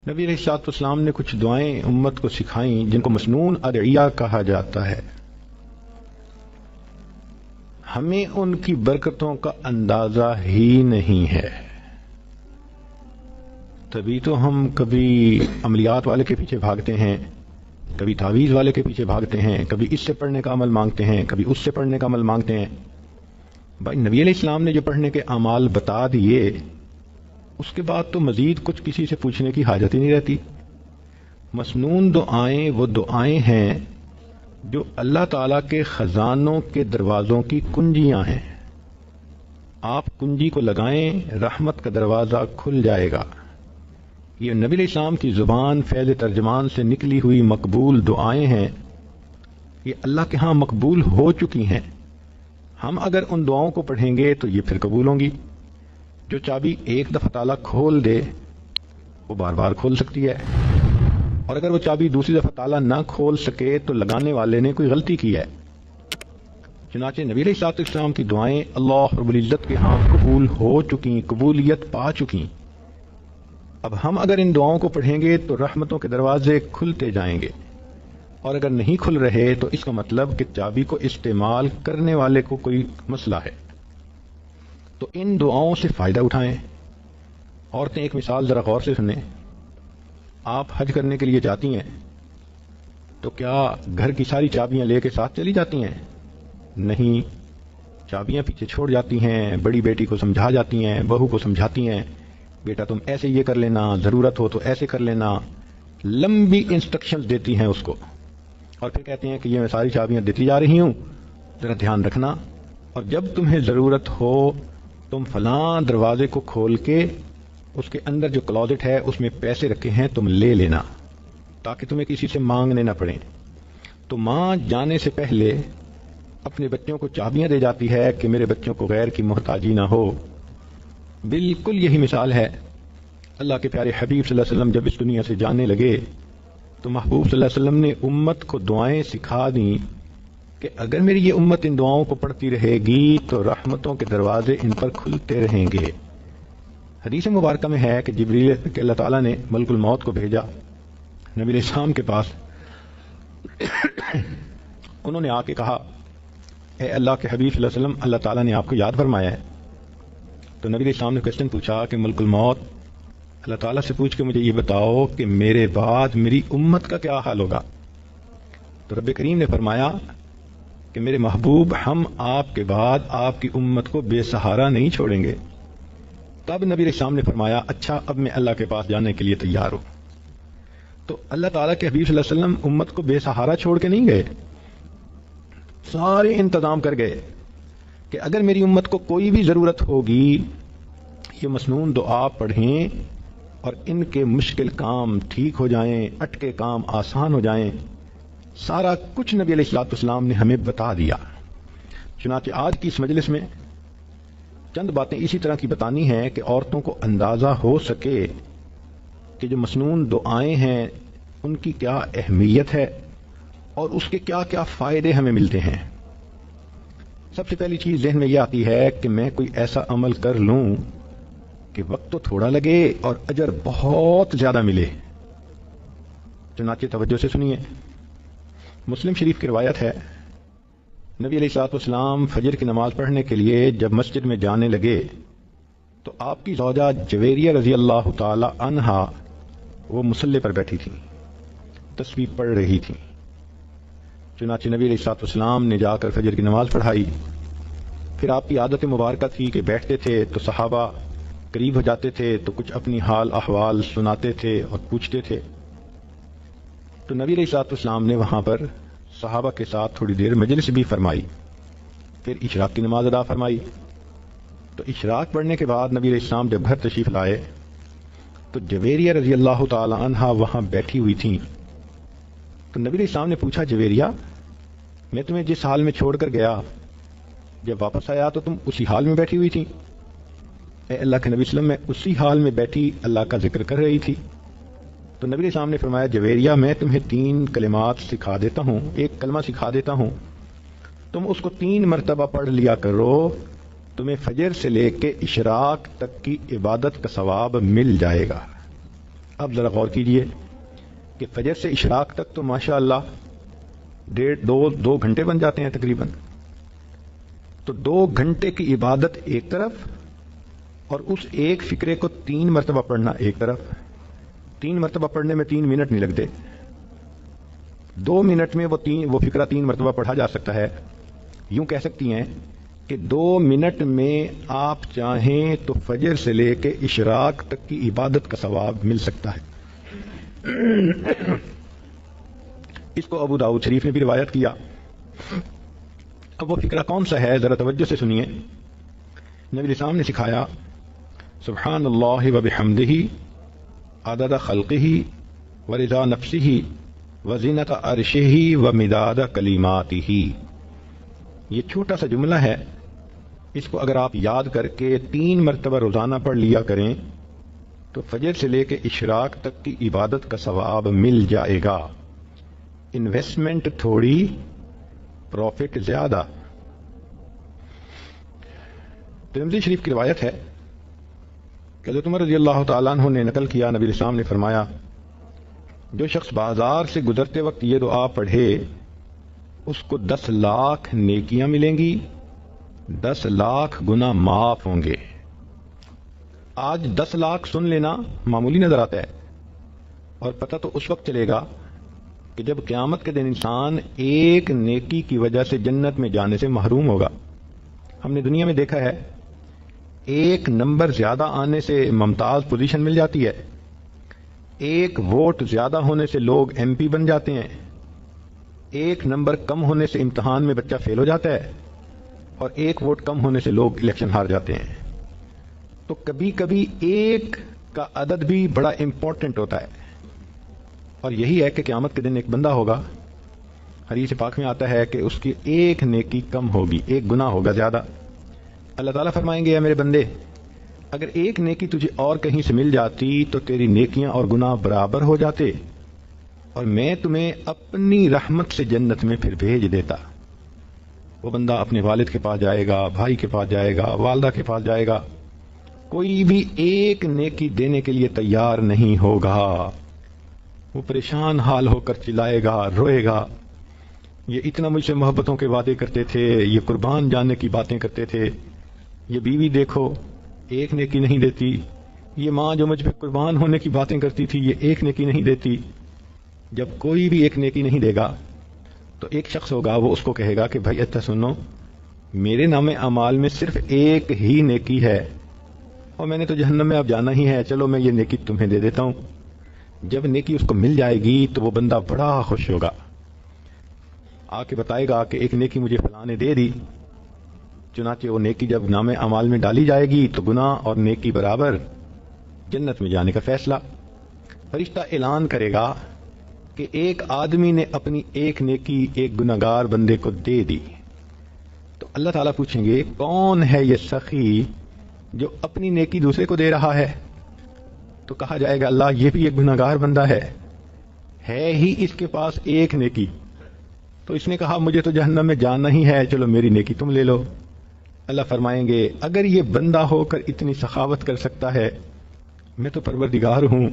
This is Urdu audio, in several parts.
نبی علیہ الصلوۃ والسلام نے کچھ دعائیں امت کو سکھائیں جن کو مسنون ادعیہ کہا جاتا ہے. ہمیں ان کی برکتوں کا اندازہ ہی نہیں ہے، تبھی تو ہم کبھی عملیات والے کے پیچھے بھاگتے ہیں، کبھی تعویذ والے کے پیچھے بھاگتے ہیں، کبھی اس سے پڑھنے کا عمل مانگتے ہیں، کبھی اس سے پڑھنے کا عمل مانگتے ہیں. بھائی نبی علیہ السلام نے جو پڑھنے کے اعمال بتا دیے، اس کے بعد تو مزید کچھ کسی سے پوچھنے کی حاجت ہی نہیں رہتی. مسنون دعائیں وہ دعائیں ہیں جو اللہ تعالیٰ کے خزانوں کے دروازوں کی کنجیاں ہیں. آپ کنجی کو لگائیں، رحمت کا دروازہ کھل جائے گا. یہ نبی علیہ السلام کی زبان فیض ترجمان سے نکلی ہوئی مقبول دعائیں ہیں، یہ اللہ کے ہاں مقبول ہو چکی ہیں. ہم اگر ان دعاؤں کو پڑھیں گے تو یہ پھر قبول ہوں گی. جو چابی ایک دفعہ تالا کھول دے وہ بار بار کھول سکتی ہے، اور اگر وہ چابی دوسری دفعہ تالا نہ کھول سکے تو لگانے والے نے کوئی غلطی کی ہے. چنانچہ نبی علیہ الصلوۃ والسلام کی دعائیں اللہ رب العزت کے ہاں قبول ہو چکی، قبولیت پا چکی. اب ہم اگر ان دعاؤں کو پڑھیں گے تو رحمتوں کے دروازے کھلتے جائیں گے، اور اگر نہیں کھل رہے تو اس کا مطلب کہ چابی کو استعمال کرنے والے کو کوئی مسئلہ ہے. تو ان دعاؤں سے فائدہ اٹھائیں. عورتیں ایک مثال ذرا غور سے سنیں. آپ حج کرنے کے لیے جاتی ہیں تو کیا گھر کی ساری چابیاں لے کے ساتھ چلی جاتی ہیں؟ نہیں، چابیاں پیچھے چھوڑ جاتی ہیں. بڑی بیٹی کو سمجھا جاتی ہیں، بہو کو سمجھاتی ہیں، بیٹا تم ایسے یہ کر لینا، ضرورت ہو تو ایسے کر لینا. لمبی انسٹرکشنز دیتی ہیں اس کو، اور پھر کہتے ہیں کہ یہ میں ساری چابیاں دیتی جا رہی ہوں، ذرا دھیان رکھنا، اور جب تمہیں ضرورت ہو تم فلاں دروازے کو کھول کے اس کے اندر جو کلوزٹ ہے اس میں پیسے رکھے ہیں تم لے لینا، تاکہ تمہیں کسی سے مانگنے نہ پڑیں. تو ماں جانے سے پہلے اپنے بچوں کو چابیاں دے جاتی ہے کہ میرے بچوں کو غیر کی محتاجی نہ ہو. بالکل یہی مثال ہے. اللہ کے پیارے حبیب صلی اللہ علیہ وسلم جب اس دنیا سے جانے لگے تو محبوب صلی اللہ علیہ وسلم نے امت کو دعائیں سکھا دیں کہ اگر میری یہ امت ان دعاؤں کو پڑھتی رہے گی تو رحمتوں کے دروازے ان پر کھلتے رہیں گے. حدیث مبارکہ میں ہے کہ جبریل کہ اللہ تعالیٰ نے ملک الموت کو بھیجا نبی علیہ السلام کے پاس. انہوں نے آ کے کہا اے اللہ کے حبیب صلی اللہ علیہ وسلم، اللہ تعالیٰ نے آپ کو یاد فرمایا ہے. تو نبی علیہ السلام نے کوشچن پوچھا کہ ملک الموت اللہ تعالیٰ سے پوچھ کے مجھے یہ بتاؤ کہ میرے بعد میری امت کا کیا حال ہوگا. تو رب کریم نے فرمایا کہ میرے محبوب، ہم آپ کے بعد آپ کی امت کو بے سہارا نہیں چھوڑیں گے. تب نبی علیہ السلام نے فرمایا اچھا اب میں اللہ کے پاس جانے کے لیے تیار ہوں. تو اللہ تعالیٰ کے حبیب صلی اللہ علیہ وسلم امت کو بے سہارا چھوڑ کے نہیں گئے، سارے انتظام کر گئے کہ اگر میری امت کو کوئی بھی ضرورت ہوگی یہ مسنون دعا پڑھیں اور ان کے مشکل کام ٹھیک ہو جائیں، اٹکے کام آسان ہو جائیں. سارا کچھ نبی علیہ الصلوۃ والسلام نے ہمیں بتا دیا. چنانچہ آج کی اس مجلس میں چند باتیں اسی طرح کی بتانی ہیں کہ عورتوں کو اندازہ ہو سکے کہ جو مسنون دعائیں ہیں ان کی کیا اہمیت ہے اور اس کے کیا کیا فائدے ہمیں ملتے ہیں. سب سے پہلی چیز ذہن میں یہ آتی ہے کہ میں کوئی ایسا عمل کر لوں کہ وقت تو تھوڑا لگے اور اجر بہت زیادہ ملے. چنانچہ توجہ سے سنیے. مسلم شریف کی روایت ہے نبی علیہ الصلوۃ والسلام فجر کی نماز پڑھنے کے لیے جب مسجد میں جانے لگے تو آپ کی زوجہ جویریہ رضی اللہ تعالی عنہا وہ مصلی پر بیٹھی تھیں، تسبیح پڑھ رہی تھیں. چنانچہ نبی علیہ الصلوۃ والسلام نے جا کر فجر کی نماز پڑھائی. پھر آپ کی عادت مبارکہ تھی کہ بیٹھتے تھے تو صحابہ قریب ہو جاتے تھے تو کچھ اپنی حال احوال سناتے تھے اور پوچھتے تھے. تو نبی علیہ الصلوۃ والسلام نے وہاں پر صحابہ کے ساتھ تھوڑی دیر مجلس بھی فرمائی. پھر اشراق کی نماز ادا فرمائی. تو اشراق پڑھنے کے بعد نبی علیہ السلام جب گھر تشریف لائے تو جویریہ رضی اللہ تعالی عنہا وہاں بیٹھی ہوئی تھیں. تو نبی علیہ السلام نے پوچھا جویریہ، میں تمہیں جس حال میں چھوڑ کر گیا جب واپس آیا تو تم اسی حال میں بیٹھی ہوئی تھی؟ اے اللہ کے نبی صلی اللہ علیہ وسلم، میں اسی حال میں بیٹھی اللہ کا ذکر کر رہی تھی. تو نبی علیہ السلام نے فرمایا جویریہ، میں تمہیں 3 کلمات سکھا دیتا ہوں، ایک کلمہ سکھا دیتا ہوں، تم اس کو 3 مرتبہ پڑھ لیا کرو، تمہیں فجر سے لے کے اشراق تک کی عبادت کا ثواب مل جائے گا. اب ذرا غور کیجئے کہ فجر سے اشراق تک تو ماشاء اللہ دو گھنٹے بن جاتے ہیں تقریباً. تو 2 گھنٹے کی عبادت ایک طرف اور اس ایک فکرے کو 3 مرتبہ پڑھنا ایک طرف. 3 مرتبہ پڑھنے میں 3 منٹ نہیں لگتے. 2 منٹ میں وہ فکرہ 3 مرتبہ پڑھا جا سکتا ہے. یوں کہہ سکتی ہیں کہ 2 منٹ میں آپ چاہیں تو فجر سے لے کے اشراق تک کی عبادت کا ثواب مل سکتا ہے. اس کو ابو داؤد شریف نے بھی روایت کیا. اب وہ فکرہ کون سا ہے ذرا توجہ سے سنیے. نبی اسلام نے سکھایا سبحان اللہ و بحمدہ عدد خلقہ و رضا نفسہ و زینت عرشہ و مداد کلماتہ. یہ چھوٹا سا جملہ ہے, اس کو اگر آپ یاد کر کے 3 مرتبہ روزانہ پڑھ لیا کریں تو فجر سے لے کے اشراق تک کی عبادت کا ثواب مل جائے گا. انویسٹمنٹ تھوڑی, پروفٹ زیادہ. ترمذی شریف کی روایت ہے کہ حضرت عمر رضی اللہ تعالیٰ عنہ نے نقل کیا, نبی اسلام نے فرمایا جو شخص بازار سے گزرتے وقت یہ دعا پڑھے اس کو 10 لاکھ نیکیاں ملیں گی, 10 لاکھ گناہ معاف ہوں گے. آج 10 لاکھ سن لینا معمولی نظر آتا ہے, اور پتہ تو اس وقت چلے گا کہ جب قیامت کے دن انسان ایک نیکی کی وجہ سے جنت میں جانے سے محروم ہوگا. ہم نے دنیا میں دیکھا ہے ایک نمبر زیادہ آنے سے ممتاز پوزیشن مل جاتی ہے, ایک ووٹ زیادہ ہونے سے لوگ ایم پی بن جاتے ہیں, ایک نمبر کم ہونے سے امتحان میں بچہ فیل ہو جاتا ہے, اور ایک ووٹ کم ہونے سے لوگ الیکشن ہار جاتے ہیں. تو کبھی کبھی ایک کا عدد بھی بڑا امپورٹنٹ ہوتا ہے. اور یہی ہے کہ قیامت کے دن ایک بندہ ہوگا, حدیث پاک میں آتا ہے کہ اس کی ایک نیکی کم ہوگی, ایک گناہ ہوگا زیادہ. اللہ تعالیٰ فرمائیں گے اے میرے بندے اگر ایک نیکی تجھے اور کہیں سے مل جاتی تو تیری نیکیاں اور گناہ برابر ہو جاتے, اور میں تمہیں اپنی رحمت سے جنت میں پھر بھیج دیتا. وہ بندہ اپنے والد کے پاس جائے گا, بھائی کے پاس جائے گا, والدہ کے پاس جائے گا, کوئی بھی ایک نیکی دینے کے لیے تیار نہیں ہوگا. وہ پریشان حال ہو کر چلائے گا, روئے گا, یہ اتنا مجھ سے محبتوں کے وعدے کرتے تھے, یہ قربان جانے کی باتیں کرتے تھے, یہ بیوی دیکھو ایک نیکی نہیں دیتی, یہ ماں جو مجھ پہ قربان ہونے کی باتیں کرتی تھی یہ ایک نیکی نہیں دیتی. جب کوئی بھی ایک نیکی نہیں دے گا تو ایک شخص ہوگا, وہ اس کو کہے گا کہ بھائی اچھا سنو, میرے نام اعمال میں صرف ایک ہی نیکی ہے اور میں نے تو جہنم میں اب جانا ہی ہے, چلو میں یہ نیکی تمہیں دے دیتا ہوں. جب نیکی اس کو مل جائے گی تو وہ بندہ بڑا خوش ہوگا, آ کے بتائے گا کہ ایک نیکی مجھے فلاں نے دے دی. چنانچہ وہ نیکی جب نام اعمال میں ڈالی جائے گی تو گناہ اور نیکی برابر, جنت میں جانے کا فیصلہ. فرشتہ اعلان کرے گا کہ ایک آدمی نے اپنی ایک نیکی ایک گناہگار بندے کو دے دی. تو اللہ تعالیٰ پوچھیں گے کون ہے یہ سخی جو اپنی نیکی دوسرے کو دے رہا ہے؟ تو کہا جائے گا اللہ یہ بھی ایک گناہگار بندہ ہے ہی اس کے پاس ایک نیکی. تو اس نے کہا مجھے تو جہنم میں جانا ہی ہے, چلو میری نیکی تم لے لو. اللہ فرمائیں گے اگر یہ بندہ ہو کر اتنی سخاوت کر سکتا ہے, میں تو پروردگار ہوں,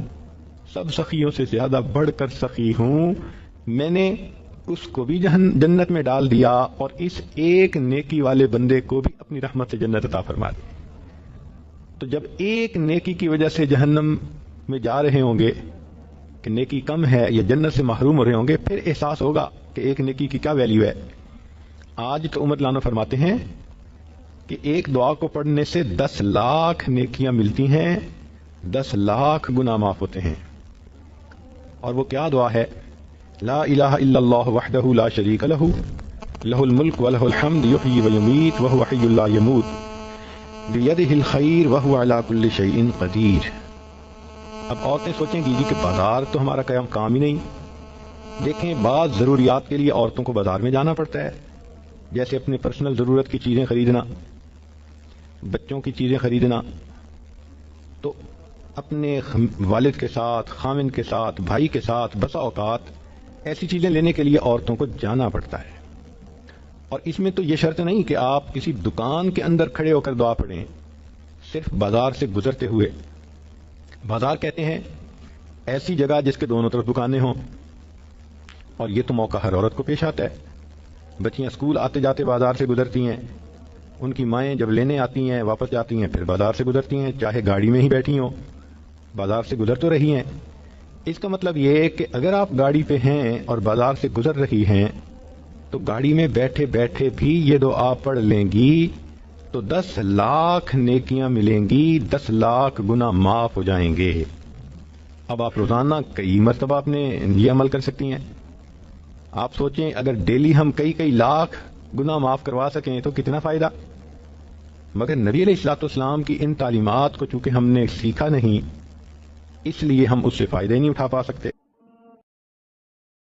سب سخیوں سے زیادہ بڑھ کر سخی ہوں, میں نے اس کو بھی جنت میں ڈال دیا اور اس ایک نیکی والے بندے کو بھی اپنی رحمت سے جنت عطا فرما دی. تو جب ایک نیکی کی وجہ سے جہنم میں جا رہے ہوں گے کہ نیکی کم ہے یا جنت سے محروم ہو رہے ہوں گے, پھر احساس ہوگا کہ ایک نیکی کی کیا ویلیو ہے. آج تو عمر لانو فرماتے ہیں کہ ایک دعا کو پڑھنے سے 10 لاکھ نیکیاں ملتی ہیں, 10 لاکھ گناہ معاف ہوتے ہیں. اور وہ کیا دعا ہے؟ لا الہ الا اللہ وحدہ لا شریک لہ لہ الملک ولہ الحمد یحیی ویمیت وہو حی لا یموت بیدہ الخیر وہو علی کل شیء قدیر. اب عورتیں سوچیں گی کہ بازار تو ہمارا کام ہی نہیں. دیکھیں بعض ضروریات کے لیے عورتوں کو بازار میں جانا پڑتا ہے, جیسے اپنے پرسنل ضرورت کی چیزیں خریدنا, بچوں کی چیزیں خریدنا. تو اپنے والد کے ساتھ, خامن کے ساتھ, بھائی کے ساتھ بسا اوقات ایسی چیزیں لینے کے لیے عورتوں کو جانا پڑتا ہے. اور اس میں تو یہ شرط نہیں کہ آپ کسی دکان کے اندر کھڑے ہو کر دعا پڑھیں, صرف بازار سے گزرتے ہوئے. بازار کہتے ہیں ایسی جگہ جس کے دونوں طرف دکانیں ہوں، اور یہ تو موقع ہر عورت کو پیش آتا ہے۔ بچیاں اسکول آتے جاتے بازار سے گزرتی ہیں، ان کی مائیں جب لینے آتی ہیں واپس جاتی ہیں پھر بازار سے گزرتی ہیں، چاہے گاڑی میں ہی بیٹھی ہوں بازار سے گزر تو رہی ہیں۔ اس کا مطلب یہ ہے کہ اگر آپ گاڑی پہ ہیں اور بازار سے گزر رہی ہیں تو گاڑی میں بیٹھے بیٹھے بھی یہ دعا پڑھ لیں گی تو 10 لاکھ نیکیاں ملیں گی، 10 لاکھ گناہ معاف ہو جائیں گے۔ اب آپ روزانہ کئی مرتبہ اپنے یہ عمل کر سکتی ہیں۔ آپ سوچیں اگر ڈیلی ہم کئی لاکھ گناہ معاف کروا سکیں تو کتنا فائدہ۔ مگر نبی علیہ الصلوۃ والسلام کی ان تعلیمات کو چونکہ ہم نے سیکھا نہیں، اس لیے ہم اس سے فائدہ ہی نہیں اٹھا پا سکتے۔